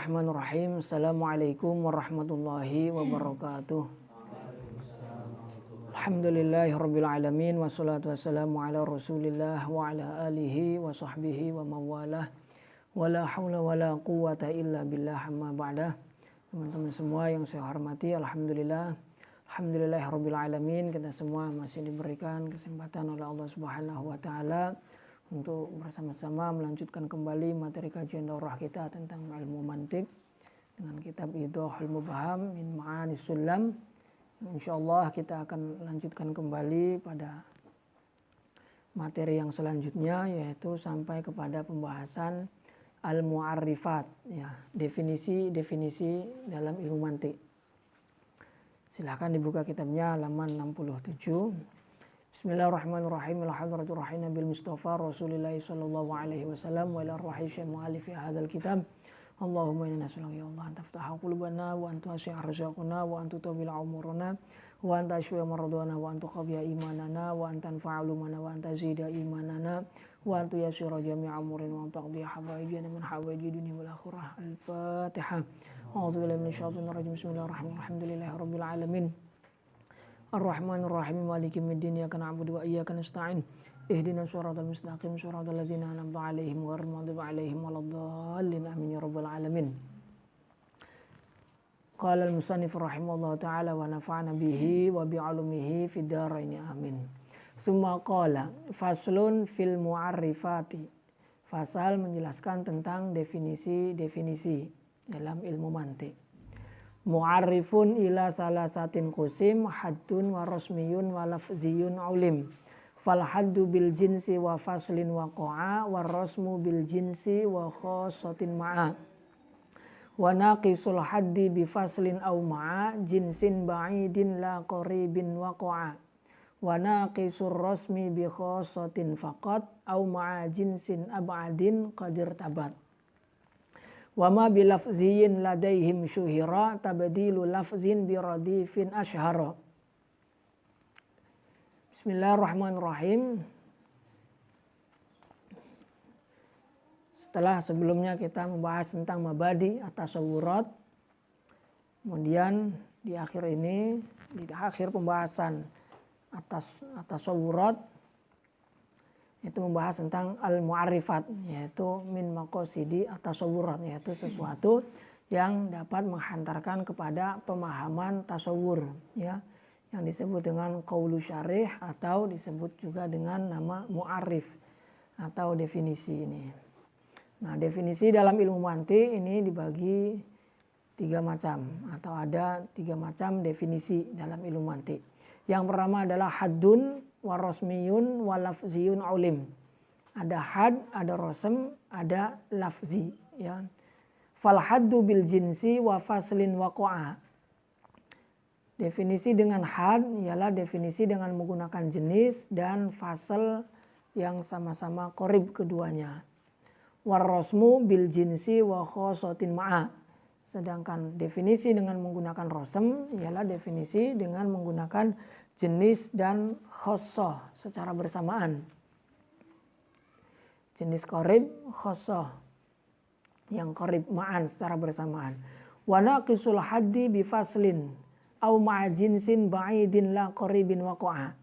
Bismillahirrahmanirrahim. Assalamualaikum warahmatullahi wabarakatuh. Alhamdulillahirabbil alamin wassalatu wassalamu ala Rasulillah wa ala alihi wa sahbihi wa mawalah. Wala haula wala quwata illa billah amma ba'dah. Teman-teman semua yang saya hormati, alhamdulillahirabbil alamin, kita semua masih diberikan kesempatan oleh Allah Subhanahu wa taala untuk bersama-sama melanjutkan kembali materi kajian daurah kita tentang ilmu mantik dengan kitab Idhahul Mubham min Ma'anis Sulam. Insyaallah kita akan lanjutkan kembali pada materi yang selanjutnya, yaitu sampai kepada pembahasan al-mu'arrifat, ya, definisi dalam ilmu mantik. Silahkan dibuka kitabnya halaman 67. Bismillahirrahmanirrahim. Alhamdulillahirrahim Nabil Mustafa Rasulullah sallallahu alaihi wasallam wa ila arwahi syekh mu'allif hadzal kitab. Allahumma inna nas'aluka ya Allah an taftaha qulubana wa an tuwasi'a arzaqana wa an tutawila umurana wa an tashfi'a maradana wa an tuqawwiya imanana wa an tanfa'a ulumana wa an tazida imanana wa an tuyassira jami'a umurin wa an taqdiya hawaijana min hawaiji dunya wal akhirah. Al-Fatihah. A'udzu billahi minasyaitonir rajim. Bismillahirrahmanirrahim. Alhamdulillahirabbil alamin. Ar-Rahmanir-Rahim Maliki yaumiddin. Iyyaka na'budu wa iyyaka nasta'in. Ihdinas siratal mustaqim siratal ladzina an'amta 'alaihim ghairil maghdubi 'alaihim waladdallin. Amin ya rabbal alamin. Qala al-musannif rahimahullahu ta'ala wa nafa'ana bihi wa bi'ulumihi fid dharain amin. Summa qala faslun fil mu'arrifati. Fasal menjelaskan tentang definisi-definisi dalam ilmu mantik. Mu'arrifun ila salasatin qusim haddun wa rasmiyun wa lafziyun ulim. Fal haddu bil jinsi wa faslin wa qa'a wa rasmu bil jinsi wa khassatin ma'a. Wa naqisul haddi bi faslin aw ma'a jinsin ba'idin la qaribin wa qa'a. Wa naqisur rasmi bi khassatin faqat aw ma'a jinsin ab'adin qadir tabat. Wa ma bilafziyin ladaihim syuhira tabdilu lafzin biradifin ashhara. Bismillahirrahmanirrahim. Setelah sebelumnya kita membahas tentang mabadi at-tasawurat, kemudian di akhir ini, di akhir pembahasan atas at-tasawurat, itu membahas tentang al-mu'arrifat, yaitu min maqasidi at-tasawurat, yaitu sesuatu yang dapat menghantarkan kepada pemahaman tasawur, ya, yang disebut dengan qaulu syarih atau disebut juga dengan nama mu'arrif atau definisi ini. Nah, definisi dalam ilmu mantik ini dibagi 3 macam atau ada 3 macam definisi dalam ilmu mantik. Yang pertama adalah haddun wa rasmiyun wa lafziyun ulim. Ada had, ada rasm, ada lafzi, ya. Fal haddu bil jinsi wa faslin wa qa'a. Definisi dengan had ialah definisi dengan menggunakan jenis dan fasal yang sama-sama qarib keduanya. War rasmu bil jinsi wa khassatin ma'a. Sedangkan definisi dengan menggunakan rasm ialah definisi dengan menggunakan jenis dan khosoh secara bersamaan. Jenis qarib, khosoh yang qarib ma'an secara bersamaan. Wa naqisul haddi bi faslin au ma'a jinsin ba'idin la qaribin waqa'a.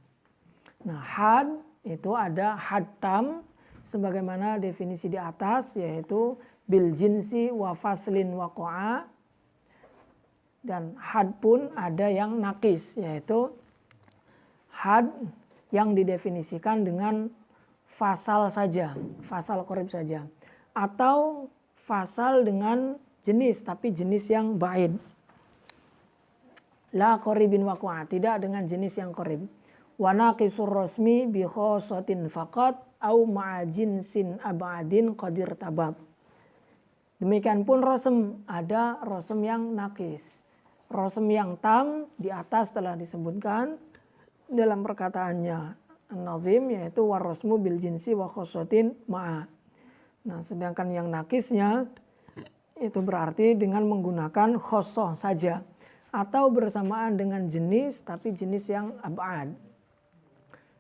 Nah, had itu ada had tam sebagaimana definisi di atas, yaitu bil jinsi wa faslin waqa'a, dan had pun ada yang nakis, yaitu had yang didefinisikan dengan fasal saja, fasal qarib saja, atau fasal dengan jenis tapi jenis yang ba'id. La qaribin waqa'a, tidak dengan jenis yang qarib. Wa naqisur rasmi bi khassatin faqat au ma'a jinsin ab'adin qadir tabat. Demikian pun rasm, ada rasm yang nakis. Rasm yang tam di atas telah disebutkan dalam perkataannya An-Nazim, yaitu warasmu bil jinsi wa khassatin ma'a. Nah, sedangkan yang nakisnya itu berarti dengan menggunakan khosoh saja atau bersamaan dengan jenis tapi jenis yang ab'ad.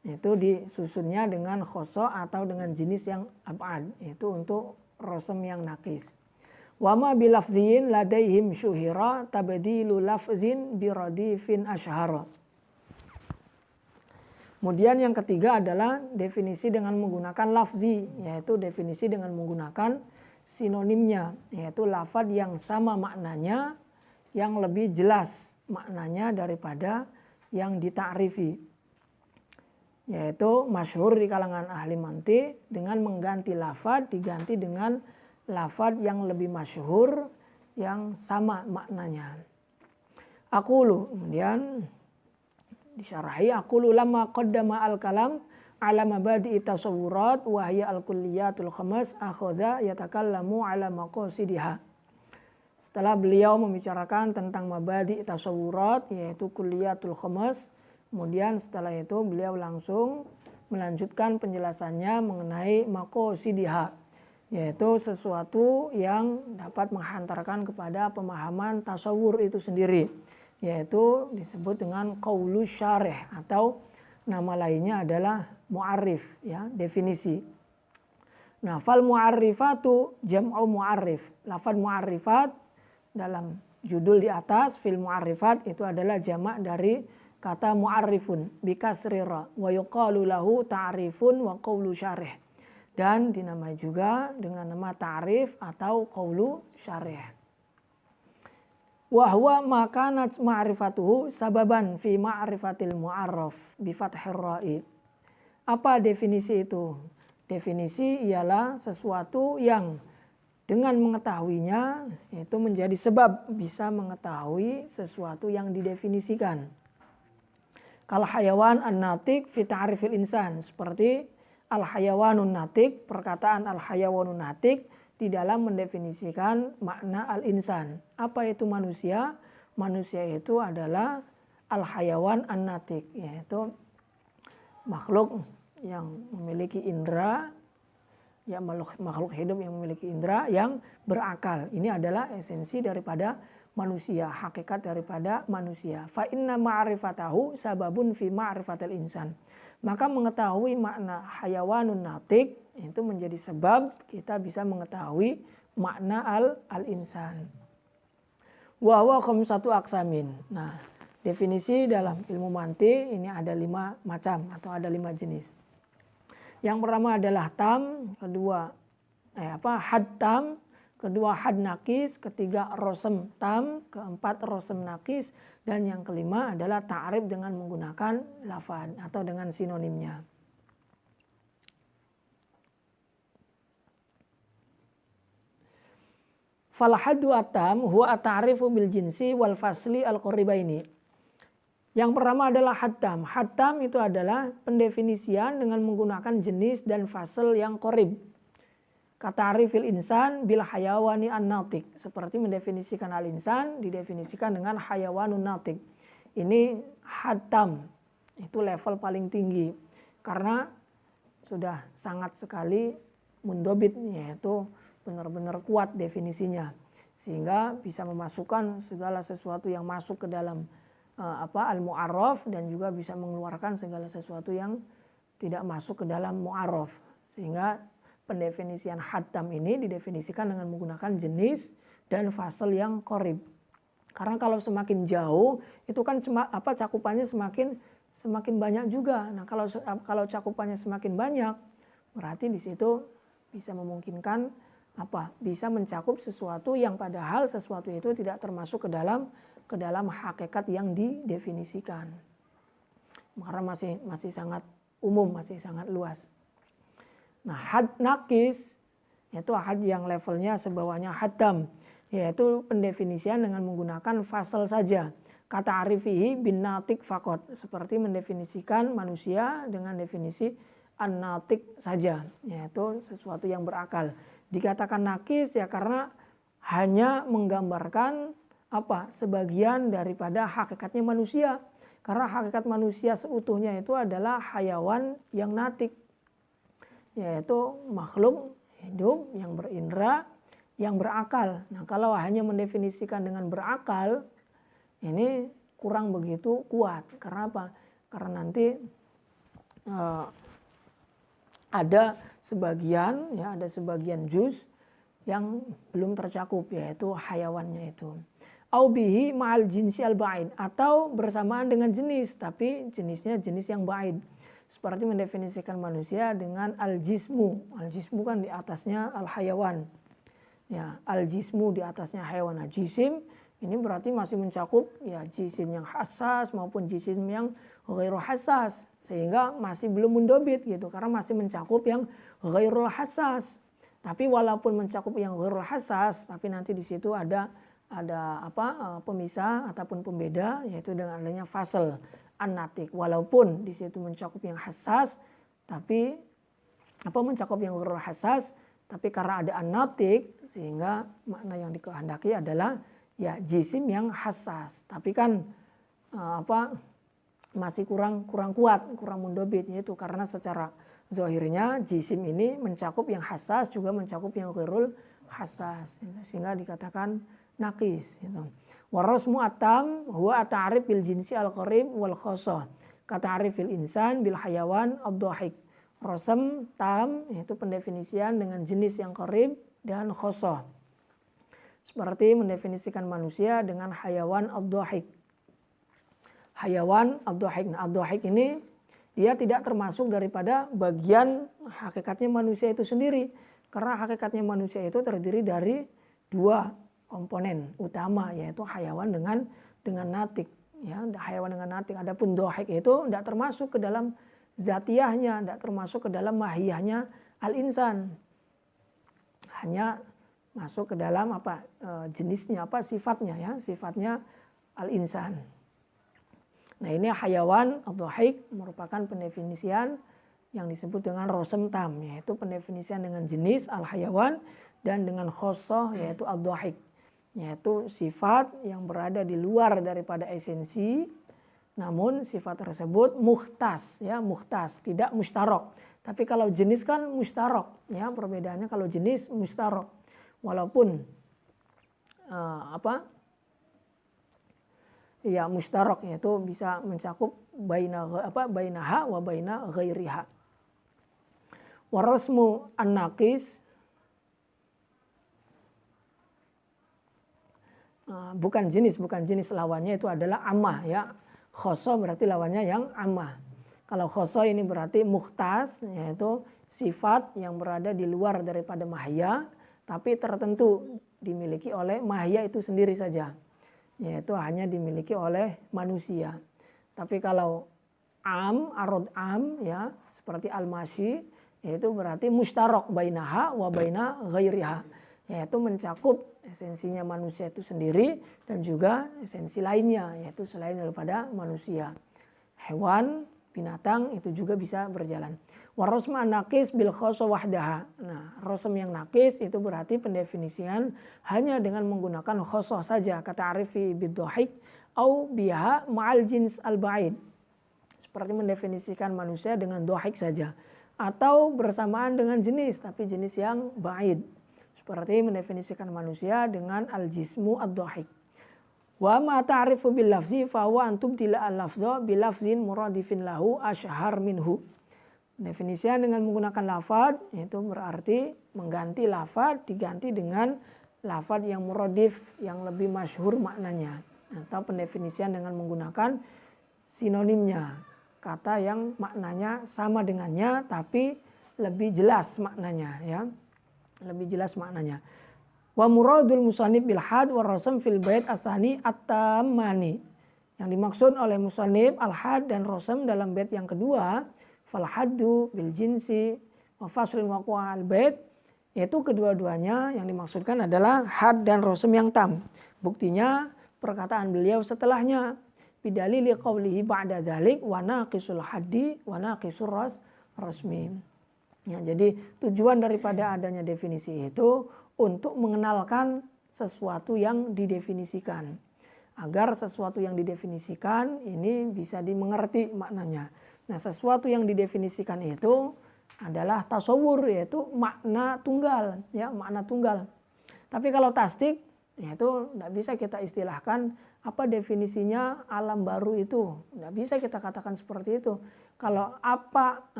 Itu disusunnya dengan khosoh atau dengan jenis yang ab'ad. Itu untuk rasm yang nakis. Wa ma bilafzin ladaihim syuhira tabdilu lafzin biradifin ashhara. Kemudian yang ketiga adalah definisi dengan menggunakan lafzi, yaitu definisi dengan menggunakan sinonimnya, yaitu lafaz yang sama maknanya, yang lebih jelas maknanya daripada yang ditakrifi. Yaitu masyhur di kalangan ahli mantiq dengan mengganti lafaz diganti dengan lafaz yang lebih masyhur yang sama maknanya. Aqulu, kemudian disyarahi, aqulu lamma qaddama al-kalam ala mabadi'i tasawurat wa hiya al-kulliyatul khamas akhadha yatakallamu ala maqasidiha. Setelah beliau membicarakan tentang mabadi' tasawurat, yaitu kulliyatul khamas, kemudian setelah itu beliau langsung melanjutkan penjelasannya mengenai maqasidiha, yaitu sesuatu yang dapat menghantarkan kepada pemahaman tasawur itu sendiri, yaitu disebut dengan qaulu syarih atau nama lainnya adalah mu'arrif, ya, definisi. Nah, fal mu'arrifatu jam'u mu'arrif. Lafaz mu'arrifat dalam judul di atas fil mu'arrifat itu adalah jamak dari kata mu'arrifun bi kasri ra wa yuqalu lahu ta'rifun wa qaulu syarih. Dan dinamai juga dengan nama ta'rif atau qaulu syarih. Wa huwa makanat ma'rifatuhu sababan fi ma'rifatil mu'arraf bi fathir ra'i. Apa definisi itu? Definisi ialah sesuatu yang dengan mengetahuinya itu menjadi sebab bisa mengetahui sesuatu yang didefinisikan. Kal hayawan an-natiq fi ta'rifil insan, seperti al-hayawanun natiq, perkataan al-hayawanun natiq di dalam mendefinisikan makna al-insan. Apa itu manusia? Manusia itu adalah al-hayawan an-natiq, yaitu makhluk yang memiliki indera, ya, makhluk hidup yang memiliki indera yang berakal. Ini adalah esensi daripada manusia, hakikat daripada manusia. Fa inna ma'rifatahu sababun fi ma'rifatil insan. Maka mengetahui makna hayawanun natiq itu menjadi sebab kita bisa mengetahui makna al-insan. Wa huwa khamsatu aqsamin. Nah, definisi dalam ilmu mantiq ini ada 5 macam atau ada 5 jenis. Yang pertama adalah tam, kedua had tam, kedua had nakis, ketiga rosem tam, keempat rosem nakis, dan yang kelima adalah ta'rif dengan menggunakan lafaz atau dengan sinonimnya. Fal haddu atam huwa at-ta'rifu bil jinsi wal fasli al-qaribaini. Yang pertama adalah hatam. Hatam itu adalah pendefinisian dengan menggunakan jenis dan fasel yang qarib. Kata'rifil insan bil hayawani an-natiq. Seperti mendefinisikan al-insan didefinisikan dengan hayawanun natiq. Ini hatam. Itu level paling tinggi. Karena sudah sangat sekali mundobit, yaitu benar-benar kuat definisinya. Sehingga bisa memasukkan segala sesuatu yang masuk ke dalam al-mu'arraf dan juga bisa mengeluarkan segala sesuatu yang tidak masuk ke dalam mu'arraf. Sehingga pendefinisian hatam ini didefinisikan dengan menggunakan jenis dan fasal yang qarib. Karena kalau semakin jauh itu kan cakupannya semakin banyak juga. Nah, kalau cakupannya semakin banyak berarti di situ bisa memungkinkan bisa mencakup sesuatu yang padahal sesuatu itu tidak termasuk ke dalam hakikat yang didefinisikan. Karena masih sangat umum, masih sangat luas. Nah, had nakis yaitu had yang levelnya sebawahnya hatam, yaitu pendefinisian dengan menggunakan fasal saja. Kata arifihi bin natik fakot, seperti mendefinisikan manusia dengan definisi an-natik saja, yaitu sesuatu yang berakal. Dikatakan nakis ya karena hanya menggambarkan sebagian daripada hakikatnya manusia. Karena hakikat manusia seutuhnya itu adalah hayawan yang natik, yaitu makhluk hidup yang berindera, yang berakal. Nah, kalau hanya mendefinisikan dengan berakal, ini kurang begitu kuat. Karena apa? Karena nanti ada sebagian juz yang belum tercakup, yaitu hayawannya itu. Au bihi ma'al jinsi al-ba'id, atau bersamaan dengan jenis tapi jenisnya jenis yang ba'id. Seperti mendefinisikan manusia dengan al-jismu. Al-jismu kan di atasnya al-hayawan. Ya, al-jismu di atasnya hayawan. Nah, jisim ini berarti masih mencakup ya jisim yang hassas maupun jisim yang ghairu hassas, sehingga masih belum mendobit gitu karena masih mencakup yang ghairul hassas. Tapi walaupun mencakup yang ghairul hassas, tapi nanti di situ ada pemisah ataupun pembeda, yaitu dengan adanya fasal an-natik. Walaupun di situ mencakup yang hassas, tapi mencakup yang ghairul hassas, tapi karena ada an-natik sehingga makna yang dikehendaki adalah ya jisim yang hassas, tapi kan masih kurang kuat, kurang mendobit, yaitu karena secara zahirnya jisim ini mencakup yang hassas juga mencakup yang ghairul hassas, sehingga dikatakan naqis. Warasmu atam huwa ta'rif bil jinsi al-qarib wal khosoh, kata'rifil insan bil hayawan ad-dhahik. Rasm tam yaitu pendefinisian dengan jenis yang qarib dan khosoh, seperti mendefinisikan manusia dengan hayawan ad-dhahik. Hayawan ad-dhahik. Nah, ad-dhahik ini dia tidak termasuk daripada bagian hakikatnya manusia itu sendiri. Karena hakikatnya manusia itu terdiri dari dua komponen utama, yaitu hayawan dengan natik. Ya, hayawan dengan natik. Adapun dhahik itu tidak termasuk ke dalam zatiyahnya, tidak termasuk ke dalam mahiyahnya al-insan. Hanya masuk ke dalam jenisnya, sifatnya, ya, sifatnya al-insan. Nah, ini hayawan ad-dhahik merupakan pendefinisian yang disebut dengan rasm tam, yaitu pendefinisian dengan jenis al-hayawan dan dengan khosoh yaitu ad-dhahik, yaitu sifat yang berada di luar daripada esensi, namun sifat tersebut mukhtas, ya, mukhtas, tidak mustarok. Tapi kalau jenis kan mustarok, ya, perbedaannya kalau jenis mustarok. Walaupun ya mustarok yaitu bisa mencakup bainaha wa baina ghairiha. Warasmu an-naqis bukan jenis lawannya itu adalah amah, ya. Khosoh berarti lawannya yang amah. Kalau khosoh ini berarti mukhtas, yaitu sifat yang berada di luar daripada mahya, tapi tertentu dimiliki oleh mahya itu sendiri saja, yaitu hanya dimiliki oleh manusia. Tapi kalau arad am, ya, seperti al-masyi, yaitu berarti mustarok bainaha wa baina ghairiha, yaitu mencakup esensinya manusia itu sendiri dan juga esensi lainnya, yaitu selain daripada manusia. Hewan, binatang itu juga bisa berjalan. Warasm an-naqis bil khosoh wahdaha. Nah, rasm yang naqis itu berarti pendefinisian hanya dengan menggunakan khosoh saja, kata arifi bid-dhahik au biha ma'al jins al-ba'id. Seperti mendefinisikan manusia dengan dhahik saja atau bersamaan dengan jenis tapi jenis yang ba'id. Seperti mendefinisikan manusia dengan al-jismu ad-dhahik. Wa ma ta'rifu bil lafzi fa huwa an tubdila al-lafza bil lafzin muradifin lahu asyhar minhu. Definisian dengan menggunakan lafaz itu berarti mengganti lafaz diganti dengan lafaz yang muradif, yang lebih masyhur maknanya, atau pendefinisian dengan menggunakan sinonimnya, kata yang maknanya sama dengannya tapi lebih jelas maknanya, ya. Lebih jelas maknanya. Wa muradul musannif bil had wa rasm fil bait asani at-tamani. Yang dimaksud oleh musannif al-had dan rasm dalam bait yang kedua, fal haddu bil jinsi wa faslun wa al bait, yaitu kedua-duanya yang dimaksudkan adalah had dan rasm yang tam. Buktinya perkataan beliau setelahnya, bidalili qawlihi ba'da dzalik wa naqisul haddi wa naqisul rasmi. Ya, jadi tujuan daripada adanya definisi itu untuk mengenalkan sesuatu yang didefinisikan. Agar sesuatu yang didefinisikan ini bisa dimengerti maknanya. Nah, sesuatu yang didefinisikan itu adalah tasawur, yaitu makna tunggal, ya, makna tunggal. Tapi kalau tasdik, yaitu tidak bisa kita istilahkan apa definisinya alam baru itu. Tidak bisa kita katakan seperti itu. Kalau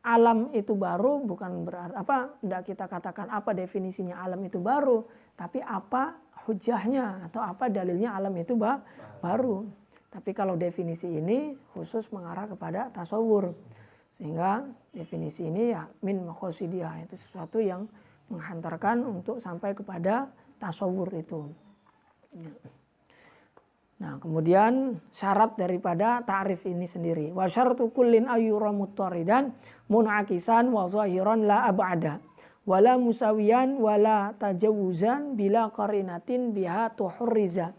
alam itu baru bukan berarti tidak kita katakan apa definisinya alam itu baru, tapi apa hujahnya atau apa dalilnya alam itu baru. Tapi kalau definisi ini khusus mengarah kepada tasawur, sehingga definisi ini ya min maqasidiyah, itu sesuatu yang menghantarkan untuk sampai kepada tasawur itu. Nah, kemudian syarat daripada ta'rif ini sendiri. Wa syartu kullin ayyura muttaridan mun'akisan wa zahiran la ab'ada. Wala musawiyan wala tajawuzan bila qarinatin biha tuhurriza.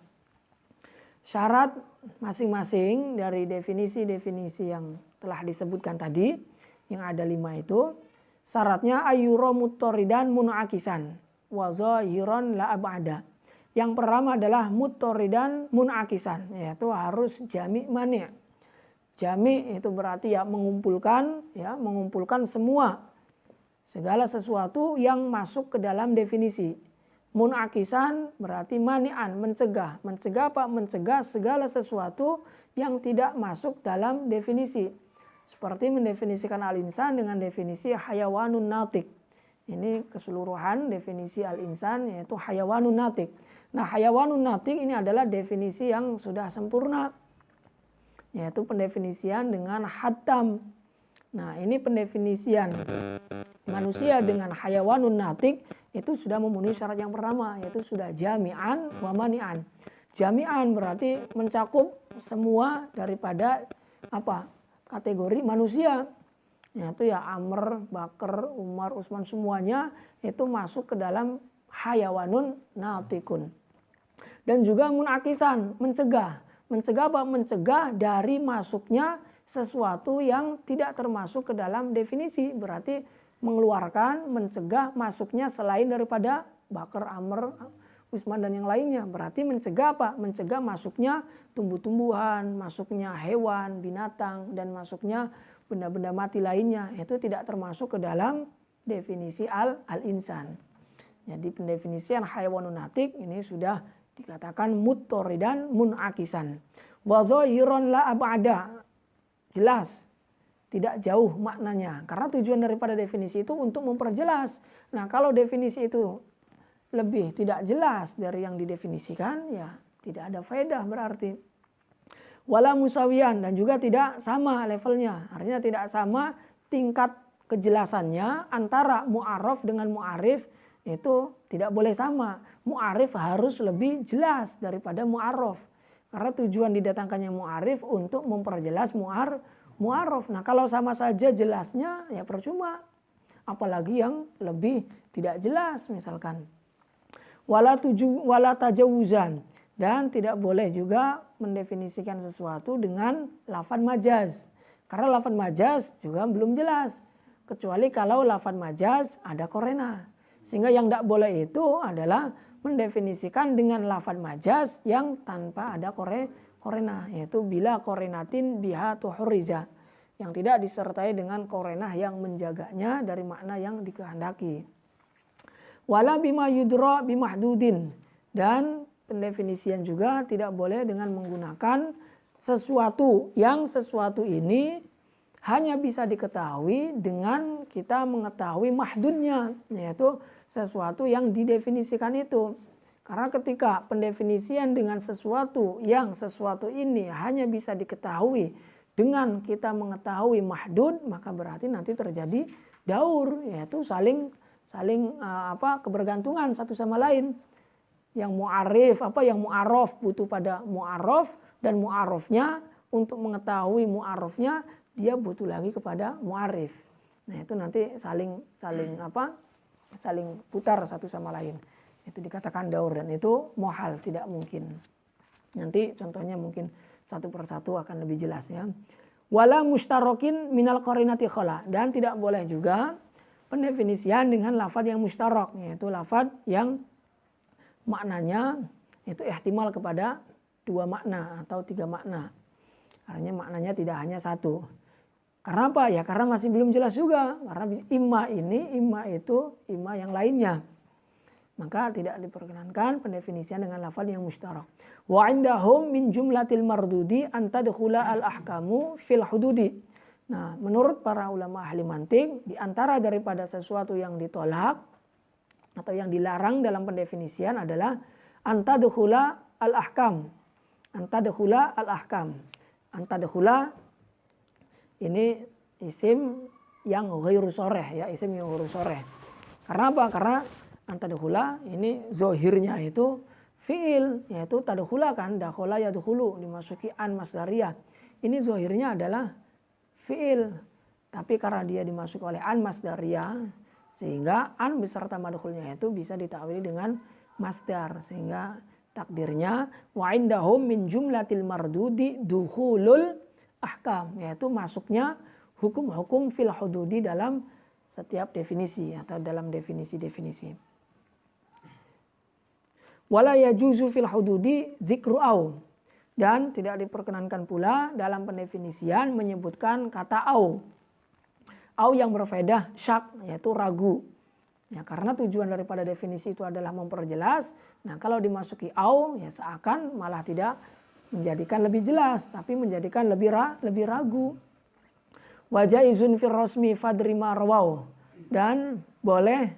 Syarat masing-masing dari definisi-definisi yang telah disebutkan tadi, yang ada 5 itu, syaratnya ayyura muttaridan mun'akisan wa zahiran la ab'ada. Yang pertama adalah muttaridan munakisan, yaitu harus jami' mani'. Jami' itu berarti ya mengumpulkan semua segala sesuatu yang masuk ke dalam definisi. Munakisan berarti mani'an, mencegah. Mencegah apa? Mencegah segala sesuatu yang tidak masuk dalam definisi. Seperti mendefinisikan al-insan dengan definisi hayawanun natik. Ini keseluruhan definisi al-insan yaitu hayawanun natik. Nah, hayawanun natik ini adalah definisi yang sudah sempurna, yaitu pendefinisian dengan hatam. Nah, ini pendefinisian manusia dengan hayawanun natik itu sudah memenuhi syarat yang pertama, yaitu sudah jami'an wa mani'an. Jami'an berarti mencakup semua daripada kategori manusia, yaitu ya Amr, Bakar, Umar, Utsman, semuanya itu masuk ke dalam hayawanun natikun. Dan juga munakisan, mencegah. Mencegah apa? Mencegah dari masuknya sesuatu yang tidak termasuk ke dalam definisi. Berarti mengeluarkan, mencegah masuknya selain daripada Bakar, Amr, Utsman dan yang lainnya. Berarti mencegah apa? Mencegah masuknya tumbuh-tumbuhan, masuknya hewan, binatang, dan masuknya benda-benda mati lainnya. Itu tidak termasuk ke dalam definisi al-insan. Jadi pendefinisian hayawanun natik ini sudah dikatakan muttaridan munakisan. Wa zahiran la ab'ada. Jelas, tidak jauh maknanya. Karena tujuan daripada definisi itu untuk memperjelas. Nah, kalau definisi itu lebih tidak jelas dari yang didefinisikan, ya tidak ada faedah berarti. Wala musawiyan, dan juga tidak sama levelnya. Artinya tidak sama tingkat kejelasannya antara mu'arraf dengan mu'arif, itu tidak boleh sama. Mu'arif harus lebih jelas daripada mu'arraf. Karena tujuan didatangkannya mu'arif untuk memperjelas mu'arraf. Nah, kalau sama saja jelasnya ya percuma. Apalagi yang lebih tidak jelas misalkan. Wala tajawuzan, dan tidak boleh juga mendefinisikan sesuatu dengan lafadz majaz. Karena lafadz majaz juga belum jelas. Kecuali kalau lafadz majaz ada korena. Sehingga yang tidak boleh itu adalah mendefinisikan dengan lafadz majaz yang tanpa ada korena, yaitu bila korenatin biha tuhurriza, yang tidak disertai dengan korenah yang menjaganya dari makna yang dikehendaki. Wala bima yudra bimahdudin, dan pendefinisian juga tidak boleh dengan menggunakan sesuatu yang sesuatu ini hanya bisa diketahui dengan kita mengetahui mahdudnya, yaitu sesuatu yang didefinisikan itu. Karena ketika pendefinisian dengan sesuatu yang sesuatu ini hanya bisa diketahui dengan kita mengetahui mahdud, maka berarti nanti terjadi daur, yaitu saling kebergantungan satu sama lain. Yang mu'arif, yang mu'arraf butuh pada mu'arraf, dan mu'arrafnya untuk mengetahui mu'arrafnya dia butuh lagi kepada mu'arif. Nah, itu nanti saling putar satu sama lain. Itu dikatakan daur, dan itu muhal, tidak mungkin. Nanti contohnya mungkin satu persatu akan lebih jelas ya. Wala mustarokin minal qarinati khala, dan tidak boleh juga pendefinisian dengan lafadz yang mustarok, yaitu lafadz yang maknanya itu ihtimal kepada 2 makna atau 3 makna. Artinya maknanya tidak hanya satu. Karena apa? Ya karena masih belum jelas juga. Karena imma ini, imma itu, imma yang lainnya. Maka tidak diperkenankan pendefinisian dengan lafaz yang mustarok. Wa indahum min jumlatil mardudi an tadkhula al ahkamu fil hududi. Nah, menurut para ulama ahli mantik, di antara daripada sesuatu yang ditolak atau yang dilarang dalam pendefinisian adalah antadkhula al-ahkam. Antadkhula al-ahkam. Antadkhula ini isim yang ghairu soreh, ya, isim yang ghairu soreh. Karena apa? Karena antadkhula ini zohirnya itu fiil, yaitu tadkhula kan, dakhala yadkhulu, dimasuki an masdariyah. Ini zohirnya adalah fiil, tapi karena dia dimasuki oleh an masdariyah, sehingga an beserta madkhulnya itu bisa ditakwili dengan masdar, sehingga takdirnya wa indahum min jumlatil mardudi dukhulul ahkam, yaitu masuknya hukum-hukum fil hududi dalam setiap definisi atau dalam definisi-definisi. Wala yajuzu fil hududi zikru au, dan tidak diperkenankan pula dalam pendefinisian menyebutkan kata au yang berfaedah syak, yaitu ragu. Ya, karena tujuan daripada definisi itu adalah memperjelas. Nah, kalau dimasuki au, ya seakan malah tidak menjadikan lebih jelas, tapi menjadikan lebih ragu. Wa jaizun fir rasmi fadri ma rawau, dan boleh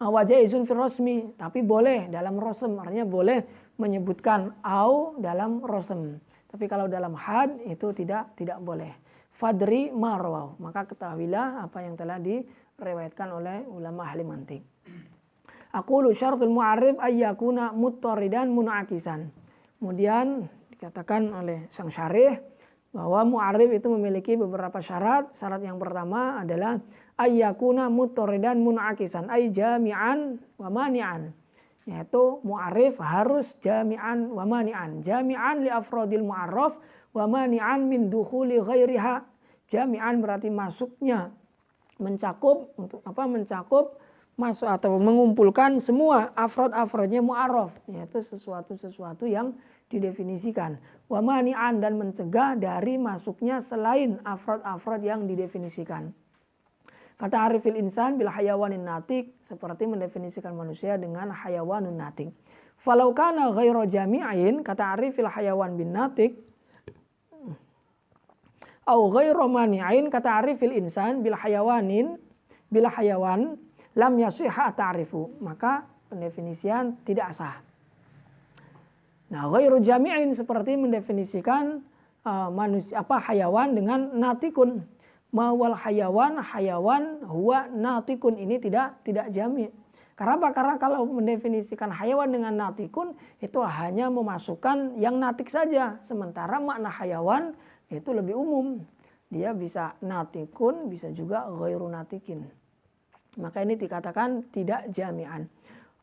wa jaizun fir rasmi, tapi boleh dalam rosem, artinya boleh menyebutkan au dalam rosem. Tapi kalau dalam had itu tidak boleh. Fadri ma rawau, maka ketahuilah apa yang telah diriwayatkan oleh ulama ahli mantik. Aqulu syaratul mu'arrib ayyakuna muttaridan mun'akisan. Kemudian dikatakan oleh sang syarih bahwa mu'arrib itu memiliki beberapa syarat. Syarat yang pertama adalah ayyakuna muttaridan mun'akisan, ay jami'an wa mani'an. Yaitu mu'arrif harus jami'an wa mani'an. Jami'an li afrodil mu'arraf wa mani'an min dukhuli ghairiha. Jami'an berarti masuknya, mencakup masuk atau mengumpulkan semua afrod-afrodnya mu'arraf, yaitu sesuatu yang didefinisikan. Wa mani'an, dan mencegah dari masuknya selain afrod-afrod yang didefinisikan. Kata arifil insan bil hayawanin natik, seperti mendefinisikan manusia dengan hayawanun natik. Falau kana ghairu jami'in, kata arifil hayawan bin natik, au ghairu mani'in, kata arifil insan bil hayawan lam yasihha ta'rifu, maka pendefinisian tidak sah. Nah, ghairu jami'in seperti mendefinisikan manusia hayawan dengan natikun. Mawal hayawan huwa natikun, ini tidak jami'. Karena apa? Karena kalau mendefinisikan hayawan dengan natikun itu hanya memasukkan yang natik saja, sementara makna hayawan itu lebih umum. Dia bisa natikun, bisa juga ghairu natikin. Maka ini dikatakan tidak jami'an.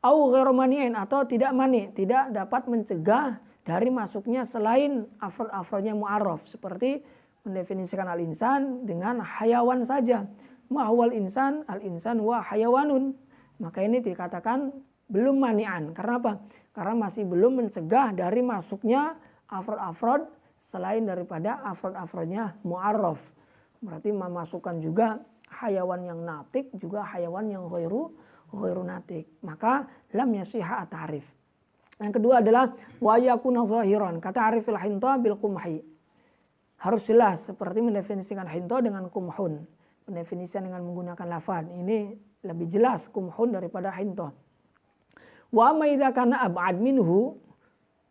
Au ghairu mani'in, atau tidak mani, tidak dapat mencegah dari masuknya selain afrod-afrodnya mu'arraf, seperti mendefinisikan al-insan dengan hayawan saja. Mahwal insan, al-insan wa hayawanun. Maka ini dikatakan belum mani'an. Karena apa? Karena masih belum mencegah dari masuknya afrod-afrod selain daripada afrod-afrodnya mu'arraf. Berarti memasukkan juga hayawan yang natik, juga hayawan yang ghairu natik. Maka lam yasihha at-ta'rif. Yang kedua adalah wa yakuna zahiran, kata arifil hinta bil qumhi. Harus jelas, seperti mendefinisikan hinta dengan kumhun. Pendefinisian dengan menggunakan lafaz ini lebih jelas kumhun daripada hinta. Wa ma idza kana ab'ad minhu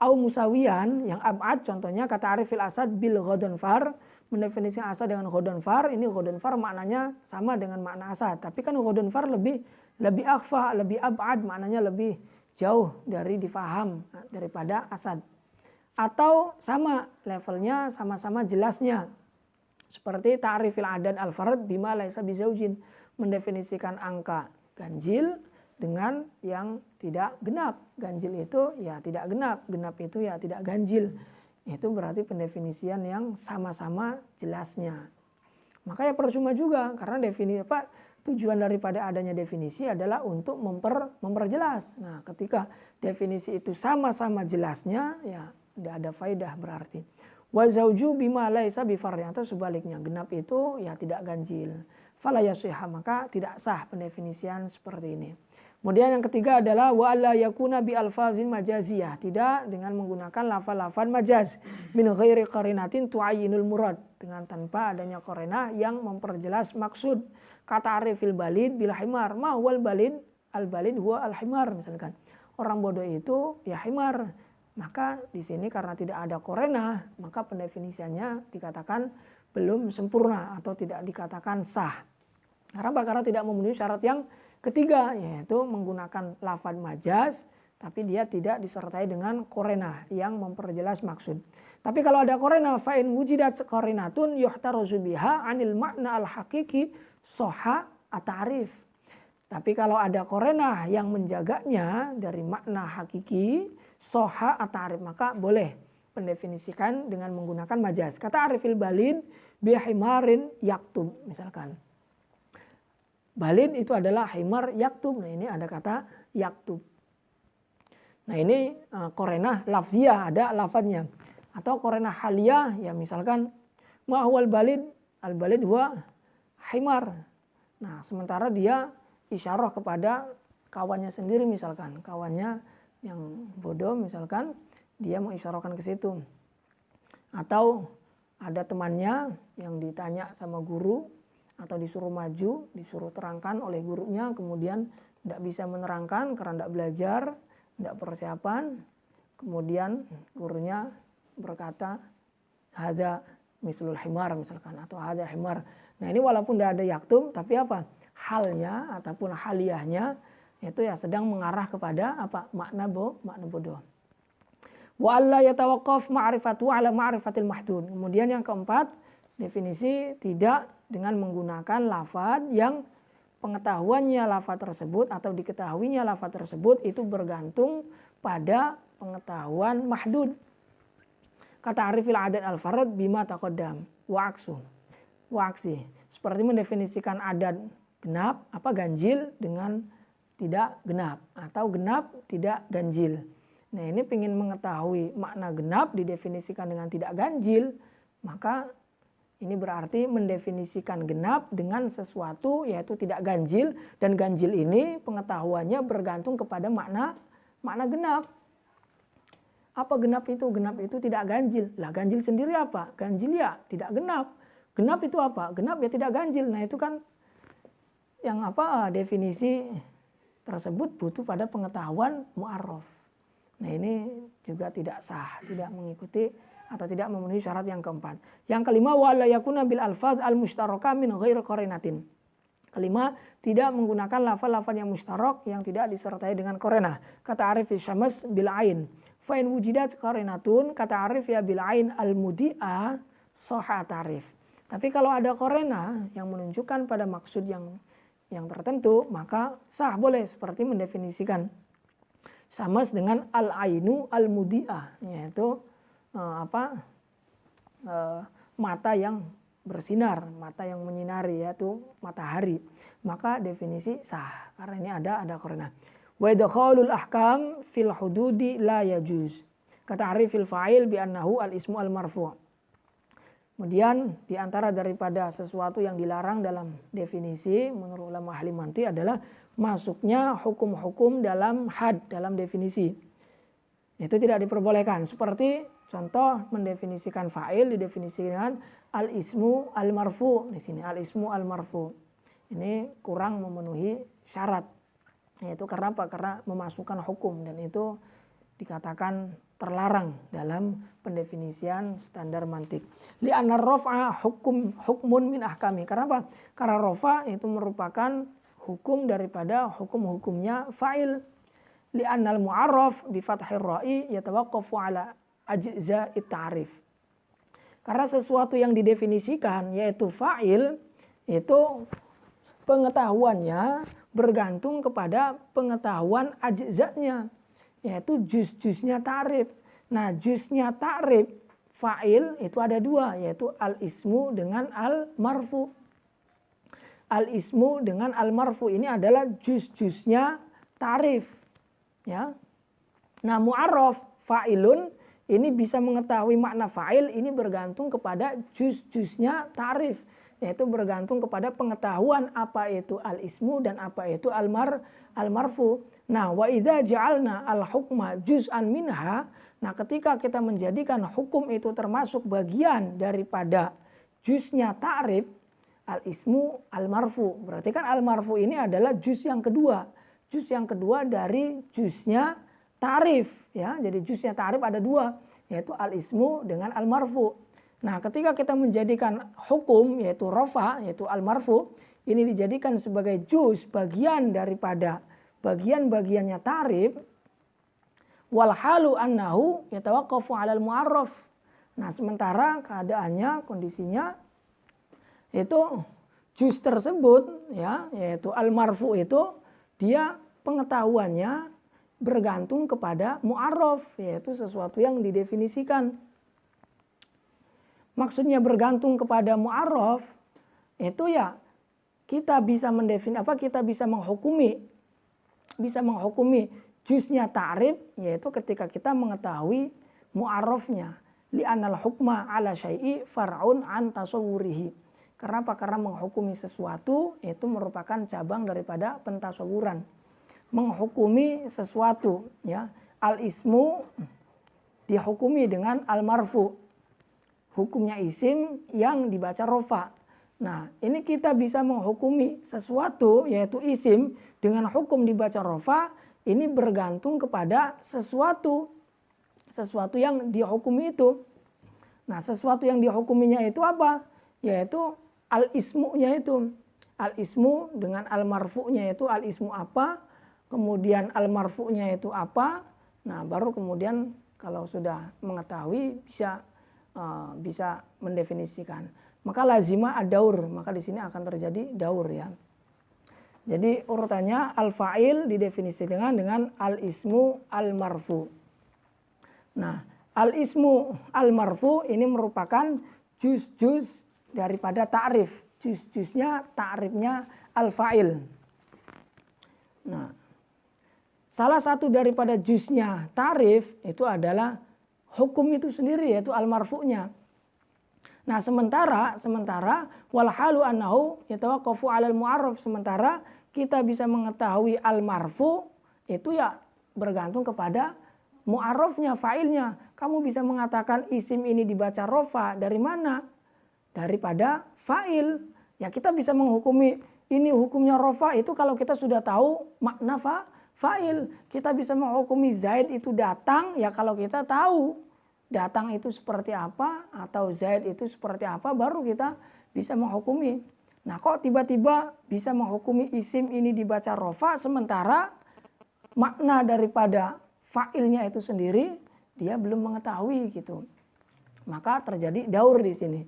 au musawiyan, yang ab'ad contohnya kata arifil asad bil ghadunfar, mendefinisikan asad dengan ghadunfar. Ini ghadunfar maknanya sama dengan makna asad, tapi kan ghadunfar lebih akhfa, lebih ab'ad, maknanya lebih jauh dari difaham daripada asad. Atau sama levelnya, sama-sama jelasnya, seperti ta'rifil adad al-farad bima laisa bizaujin, mendefinisikan angka ganjil dengan yang tidak genap. Ganjil itu ya tidak genap, genap itu ya tidak ganjil. Itu berarti pendefinisian yang sama-sama jelasnya. Maka ya percuma juga, karena tujuan daripada adanya definisi adalah untuk memperjelas. Nah, ketika definisi itu sama-sama jelasnya, ya tidak ada faedah berarti. Wa zauju bima laisa bifarri, atau sebaliknya, genap itu ya tidak ganjil. Fala yasihha, maka tidak sah pendefinisian seperti ini. Kemudian yang ketiga adalah wa alla yakuna bi alfazin majaziyah, tidak dengan menggunakan lafal-lafal majaz min ghairi qarinatin tu'ayyinul murad, dengan tanpa adanya qarinah yang memperjelas maksud. Kata arifil balid bil himar, ma huwal balid? Al balid huwa al himar, misalkan. Orang bodoh itu ya himar. Maka di sini karena tidak ada qarinah, maka pendefinisiannya dikatakan belum sempurna atau tidak dikatakan sah. Karena tidak memenuhi syarat yang ketiga, yaitu menggunakan lafaz majaz tapi dia tidak disertai dengan qarinah yang memperjelas maksud. Tapi kalau ada qarinah, fa in wujidat qarinatun yuhtarazu biha 'anil makna al-haqiqi sahha at-ta'rif. Tapi kalau ada qarinah yang menjaganya dari makna hakiki sahha at-ta'rif, maka boleh pendefinisikan dengan menggunakan majaz. Kata arifil balid bi himarin yaktub, misalkan. Balid itu adalah himar yaktub. Nah ini ada kata yaktub. Nah ini qarinah lafziyah, ada lafadznya. Atau qarinah haliyah, ya misalkan ma huwal balid? Al balid huwa himar. Nah sementara dia isyarah kepada kawannya sendiri, misalkan. Kawannya yang bodoh misalkan, dia mengisyarahkan ke situ. Atau ada temannya yang ditanya sama guru, atau disuruh maju, disuruh terangkan oleh gurunya, kemudian tidak bisa menerangkan karena tidak belajar, tidak persiapan. Kemudian gurunya berkata, hadza mislul himar, misalkan, atau hadza himar. Nah ini walaupun tidak ada yaktub, tapi apa? Halnya ataupun haliyahnya itu ya sedang mengarah kepada apa? Makna bodoh. Wa alla yatawaqqaf ma'rifatu ala ma'rifatil mahdud. Kemudian yang keempat, definisi tidak dengan menggunakan lafaz yang pengetahuannya lafaz tersebut atau diketahuinya lafaz tersebut itu bergantung pada pengetahuan mahdud. Kata arifil adat al-farad bima taqaddam wa aksi. Seperti mendefinisikan adat genap, apa ganjil dengan tidak genap, atau genap tidak ganjil. Nah ini ingin mengetahui makna genap didefinisikan dengan tidak ganjil, maka ini berarti mendefinisikan genap dengan sesuatu yaitu tidak ganjil, dan ganjil ini pengetahuannya bergantung kepada makna genap. Apa genap itu? Genap itu tidak ganjil. Lah ganjil sendiri apa? Ganjil ya tidak genap. Genap itu apa? Genap ya tidak ganjil. Nah itu kan yang apa? Definisi tersebut butuh pada pengetahuan mu'arraf. Nah ini juga tidak sah, tidak mengikuti atau tidak memenuhi syarat yang keempat. Yang kelima, wa la yakuna bil alfaz al mustaraka min ghairi qarinatin. Kelima, tidak menggunakan lafal-lafal yang mustarok yang tidak disertai dengan qarinah. Kata Arif Syams bil ain. Fa in wujidat qarinatun, kata Arif ya bil ain al mudi'a sahha tarif. Tapi kalau ada qarinah yang menunjukkan pada maksud yang tertentu, maka sah, boleh, seperti mendefinisikan Syams dengan al ainu al mudi'ah, yaitu mata yang bersinar, mata yang menyinari, yaitu matahari. Maka definisi sah karena ini ada qarinah. Wa idkhalul ahkam fil hududi la yajuz. Kata arifil fa'il bi annahu al ismu al marfu'. Kemudian di antara daripada sesuatu yang dilarang dalam definisi menurut ulama ahli mantiq adalah masuknya hukum-hukum dalam had, dalam definisi. Itu tidak diperbolehkan. Seperti contoh mendefinisikan fa'il didefinisikan al-ismu al-marfu. Di sini al-ismu al-marfu. Ini kurang memenuhi syarat. Yaitu karena apa? Karena memasukkan hukum, dan itu dikatakan terlarang dalam pendefinisian standar mantik. Li'anna raf'a hukmun min ahkami. Karena apa? Karena rafa itu merupakan hukum daripada hukum-hukumnya fa'il. Li'annal mu'arraf bi fathir ra'i yatawaqqafu ala ajza'it ta'rif. Karena sesuatu yang didefinisikan yaitu fa'il, itu pengetahuannya bergantung kepada pengetahuan ajza'nya, yaitu juz-juznya ta'rif. Nah, juznya ta'rif fa'il itu ada dua, yaitu al-ismu dengan al-marfu. Al-ismu dengan al-marfu ini adalah juz-juznya ta'rif. Ya. Nah, mu'arraf fa'ilun ini bisa mengetahui makna fa'il, ini bergantung kepada juz-juznya ta'rif. yaitu bergantung kepada pengetahuan apa itu al-ismu dan apa itu al-marfu. Nah, wa idza ja'alna al-hukma juz'an minha, nah ketika kita menjadikan hukum itu termasuk bagian daripada juznya ta'rif, al-ismu al-marfu. Berarti kan al-marfu ini adalah juz yang kedua. Juz yang kedua dari juznya ta'rif, ya. Jadi juznya ta'rif ada dua, yaitu al-ismu dengan al-marfu. Nah, ketika kita menjadikan hukum yaitu rafa, yaitu al-marfu, ini dijadikan sebagai juz bagian daripada bagian-bagiannya ta'rif, wal halu annahu yatawaqqafu 'alal mu'arraf. Nah, sementara keadaannya, kondisinya itu juz tersebut, ya, yaitu al-marfu itu dia pengetahuannya bergantung kepada mu'arraf, yaitu sesuatu yang didefinisikan. Maksudnya bergantung kepada mu'arraf itu ya kita bisa menghukumi juznya ta'rif, yaitu ketika kita mengetahui mu'arrafnya. Li'anal hukma ala syai'i far'un an tasawwurihi. Karena apa? Karena menghukumi sesuatu itu merupakan cabang daripada pentasawuran. Menghukumi sesuatu, ya. Al-ismu dihukumi dengan al-marfu. Hukumnya isim yang dibaca rofa. Nah, ini kita bisa menghukumi sesuatu yaitu isim dengan hukum dibaca rofa, ini bergantung kepada sesuatu yang dihukumi itu. Nah, sesuatu yang dihukuminya itu apa? Yaitu al-ismunya itu. Al-ismu dengan al-marfu'nya itu al-ismu apa, kemudian al-marfu'nya itu apa. Nah, baru kemudian kalau sudah mengetahui bisa mendefinisikan. Maka lazima ad-daur, maka di sini akan terjadi daur, ya. Jadi urutannya al-fa'il didefinisikan dengan al-ismu al-marfu. Nah, al-ismu al-marfu ini merupakan juz-juz daripada ta'rif, juz-juznya ta'rifnya al-fa'il. Nah, salah satu daripada juznya ta'rif itu adalah hukum itu sendiri, yaitu al-marfu'nya. Nah, sementara wal halu annahu yatawaqqafu 'alal mu'arraf, sementara kita bisa mengetahui al-marfu itu ya bergantung kepada mu'arrafnya, fa'ilnya. Kamu bisa mengatakan isim ini dibaca rofa dari mana? Daripada fa'il. Ya, kita bisa menghukumi ini hukumnya rofa itu kalau kita sudah tahu makna fa'il. Kita bisa menghukumi Zaid itu datang ya kalau kita tahu datang itu seperti apa atau Zaid itu seperti apa, baru kita bisa menghukumi. Nah, kok tiba-tiba bisa menghukumi isim ini dibaca rofa sementara makna daripada fa'ilnya itu sendiri dia belum mengetahui gitu. Maka terjadi daur di sini.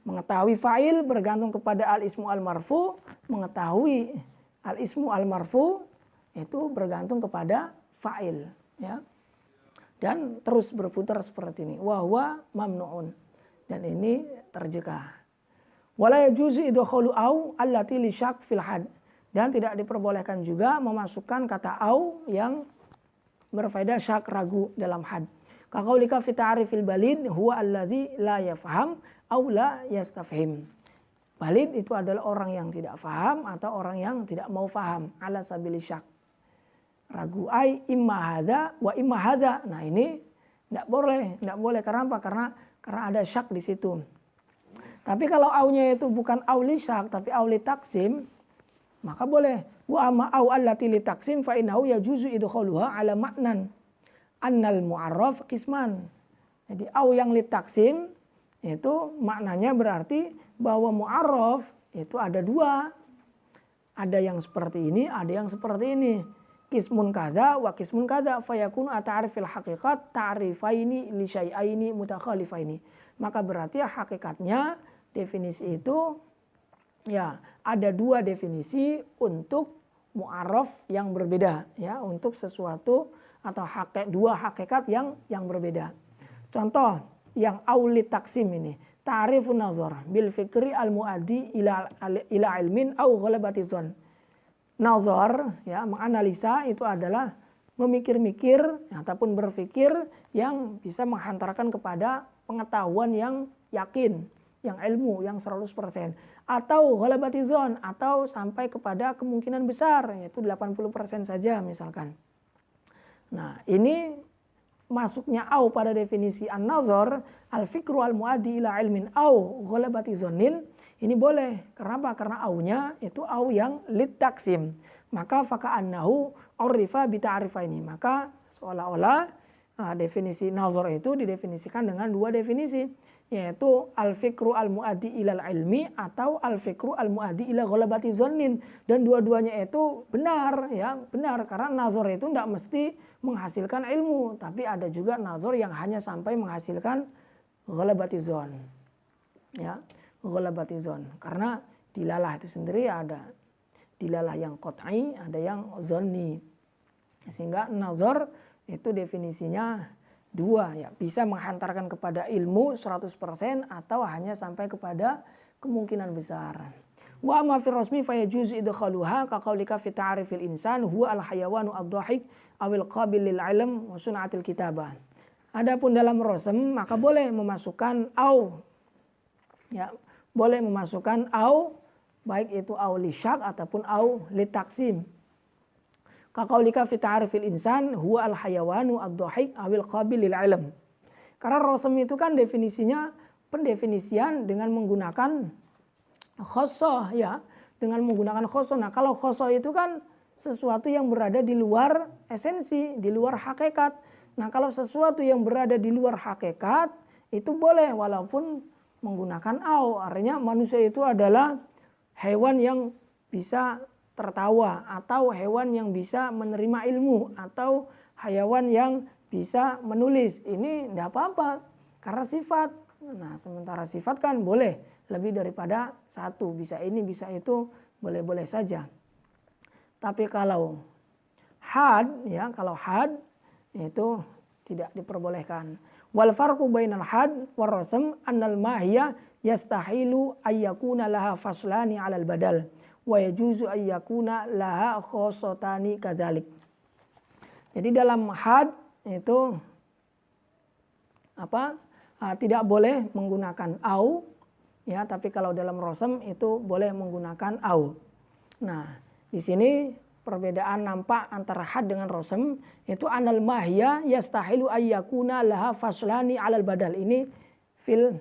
Mengetahui fa'il bergantung kepada al-ismu al-marfu, mengetahui al-ismu al-marfu itu bergantung kepada fa'il, ya. Dan terus berputar seperti ini. Wa huwa mamnu'un. Dan ini tercegah. Wala yajuzu idkhalu au allati li syak fil had. Dan tidak diperbolehkan juga memasukkan kata au yang berfaedah syak, ragu dalam had. Kaqaulika fi ta'rifil balid huwa allazi la yafham au la yastafhim. Balid itu adalah orang yang tidak faham atau orang yang tidak mau faham, ala sabili syak. Ragu ai imma hadza wa imma hadza. Nah, ini enggak boleh. Karena apa? Karena ada syak di situ. Tapi kalau aunya itu bukan au li syak tapi au li taksim, maka boleh. Wa amma au allati li taksim fa innahu yajuzu idkhaluha ala ma'nan annal mu'arraf qisman. Jadi au yang li taksim itu maknanya berarti bahwa mu'arraf itu ada dua. Ada yang seperti ini, ada yang seperti ini. Qismun kadza wa qismun kadza fayakunu ata'rifil haqiqat ta'rifaini li syai'aini mutakhalifaini. Maka berarti hakikatnya definisi itu ya ada dua definisi untuk mu'arraf yang berbeda, ya, untuk sesuatu atau dua hakikat yang berbeda. Contoh yang auli taksim ini, ta'rifun nazar bil fikri al muaddi ila ilmin au ghalabati dzan. Nazar, ya, menganalisa itu adalah memikir-mikir ataupun berpikir yang bisa menghantarkan kepada pengetahuan yang yakin yang ilmu, yang 100%. Atau ghalabatizon, atau sampai kepada kemungkinan besar, yaitu 80% saja misalkan. Nah, ini masuknya au pada definisi an-nazar, al-fikru al-muaddi ila ilmin au ghalabatizonin, ini boleh. Kenapa? Karena aunya itu au yang lit taksim. Maka faka'annahu urifa bita'arifaini. Maka seolah-olah definisi nazar itu didefinisikan dengan dua definisi, yaitu al-fikru al-muaddi ilal ilmi atau al-fikru al-muaddi ila ghalabatizonin. Dan dua-duanya itu benar, ya, benar, karena nazar itu tidak mesti menghasilkan ilmu, tapi ada juga nazar yang hanya sampai menghasilkan ghalabatizon, ya, ghalabatizon. Karena dilalah itu sendiri ada dilalah yang qat'i, ada yang zonni, sehingga nazar itu definisinya dua, ya, bisa menghantarkan kepada ilmu 100% atau hanya sampai kepada kemungkinan besar. Wa ma fi rasmi fa yajuzu idkhaluha ka qaulika fi ta'rifil insan huwa al hayawanu ad-dhahik awil qabil lil ilm wa sun'atil kitabah. Adapun dalam rasm maka boleh memasukkan au, ya, boleh memasukkan au, baik itu au li syak ataupun au li taksim. Kaqaulika fi ta'rifil insan huwa al hayawanu ad-dhahik awil qabil lil ilm. Karena rasm itu kan definisinya pendefinisian dengan menggunakan khosoh, ya, dengan menggunakan khosoh. Nah, kalau khosoh itu kan sesuatu yang berada di luar esensi, di luar hakikat. Nah, kalau sesuatu yang berada di luar hakikat itu boleh walaupun menggunakan au. Artinya manusia itu adalah hewan yang bisa tertawa, atau hewan yang bisa menerima ilmu, atau hewan yang bisa menulis. Ini tidak apa-apa karena sifat. Nah, sementara sifat kan boleh lebih daripada satu, bisa ini bisa itu, boleh-boleh saja. Tapi kalau had, ya, kalau had itu tidak diperbolehkan. Wal farqu bainal had war rasm annal mahiyya yastahilu ayyakuna laha faslani 'alal badal wa yajuzu ayyakuna laha khossatani kadzalik. Jadi dalam had itu tidak boleh menggunakan au, ya, tapi kalau dalam rasm itu boleh menggunakan au. Nah, di sini perbedaan nampak antara had dengan rasm itu anal mahya yastahilu ayyakuna laha faslani 'alal badal. Ini fil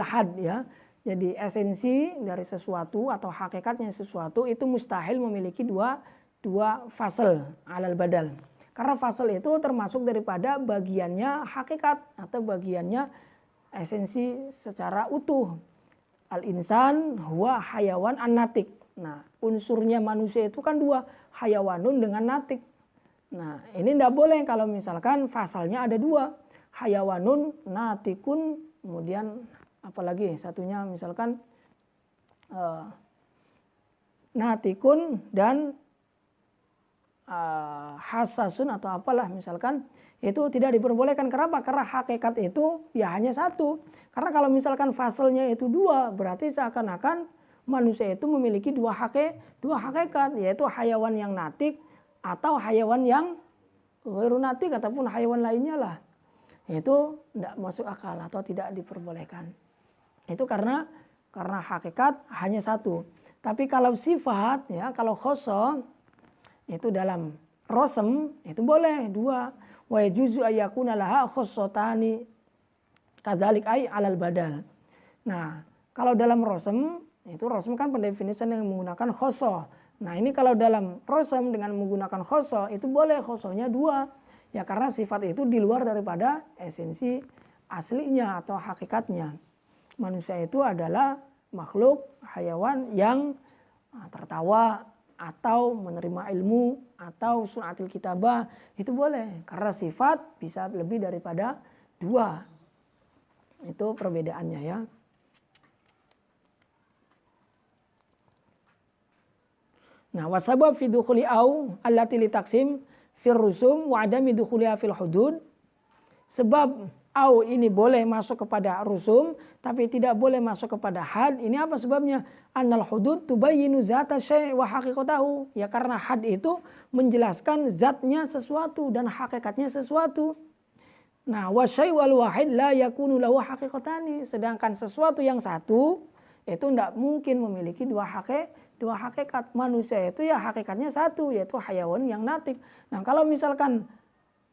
had, ya. Jadi esensi dari sesuatu atau hakikatnya sesuatu itu mustahil memiliki dua fasal 'alal badal. Karena fasal itu termasuk daripada bagiannya hakikat atau bagiannya esensi secara utuh. Al-insan huwa hayawan an-natik. Nah, unsurnya manusia itu kan dua, hayawanun dengan natik. Nah, ini tidak boleh kalau misalkan fasalnya ada dua, hayawanun, natikun, kemudian apalagi satunya misalkan natikun dan hasasun atau apalah misalkan, itu tidak diperbolehkan. Kenapa? Karena hakikat itu ya hanya satu. Karena kalau misalkan fasalnya itu dua, berarti seakan-akan manusia itu memiliki dua hakikat, yaitu hayawan yang natik atau hayawan yang ghairu natik ataupun hayawan lainnya lah. Itu tidak masuk akal atau tidak diperbolehkan. Itu karena hakikat hanya satu. Tapi kalau sifat, ya, kalau khosoh itu dalam rasm itu boleh dua. Wa yajuzu ayyakuna laha khossatani kadzalik ay 'alal badal. Nah, kalau dalam rasm itu rasm kan pendefinisian yang menggunakan khosoh. Nah, ini kalau dalam rasm dengan menggunakan khosoh itu boleh khosohnya dua. Ya, karena sifat itu di luar daripada esensi aslinya atau hakikatnya. Manusia itu adalah makhluk hayawan yang tertawa atau menerima ilmu atau sun'atil kitabah, itu boleh karena sifat bisa lebih daripada dua. Itu perbedaannya, ya. Nah, wasabab fi dukhuli au allati li taksim fir rusum wa adami dukhuliha fil hudud. Sebab au ini boleh masuk kepada rusum tapi tidak boleh masuk kepada had. Ini apa sebabnya? Annal hudud tubayyinu zata syai' wa haqiqatahu. Ya, karena had itu menjelaskan zatnya sesuatu dan hakikatnya sesuatu. Nah, wasyai wal wahid la yakunu lahu haqiqatani. Sedangkan sesuatu yang satu itu tidak mungkin memiliki dua hakikat. Manusia itu ya hakikatnya satu, yaitu hayawan yang natik. Nah, kalau misalkan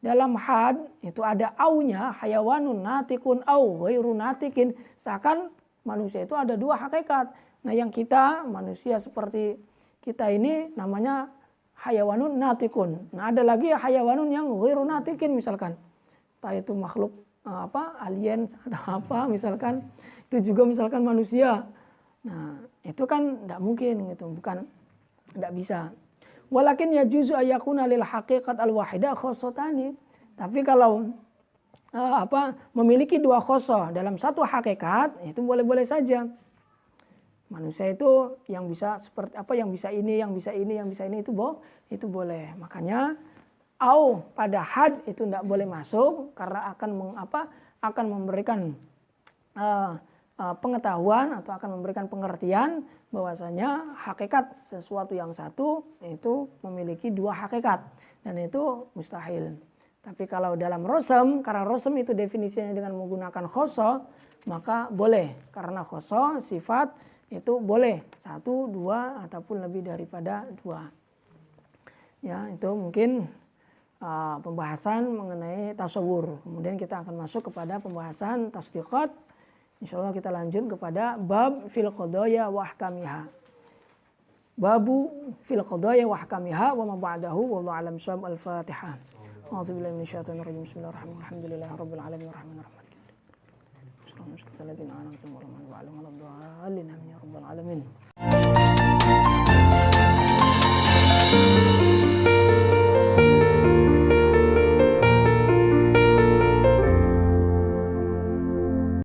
dalam had itu ada aunya, hayawanun natikun au ghairu natikin, seakan manusia itu ada dua hakikat. Nah, yang kita manusia seperti kita ini namanya hayawanun natikun. Nah, ada lagi hayawanun yang ghairu natikin misalkan. Entah itu makhluk alien atau apa misalkan, itu juga misalkan manusia. Nah, itu kan tidak mungkin gitu, bukan tidak bisa. Walakin yajuzu ayakuna lil haqiqat al wahidah khossatani. Tapi kalau memiliki dua khosoh dalam satu hakikat, itu boleh-boleh saja. Manusia itu yang bisa seperti yang bisa ini, yang bisa ini, yang bisa ini, itu boleh. Makanya au pada had itu tidak boleh masuk karena akan memberikan pengetahuan atau akan memberikan pengertian bahwasanya hakikat sesuatu yang satu itu memiliki dua hakikat dan itu mustahil. Tapi kalau dalam rosem, karena rosem itu definisinya dengan menggunakan khoso, maka boleh karena khoso sifat itu boleh satu, dua ataupun lebih daripada dua. Ya, itu mungkin pembahasan mengenai tasawur. Kemudian kita akan masuk kepada pembahasan tasdiqat. Insyaallah kita lanjut kepada bab fil qadaya wa ahkamiha. Babu fil qadaya wa ahkamiha wa ma ba'dahu wallahu a'lam shawab. Al-Fatihah. A'udzubillahi minasyaitonir rajim. Bismillahirrahmanirrahim. Alhamdulillahirabbil alamin arrahmanir rahim. Assalamualaikum warahmatullahi wabarakatuh.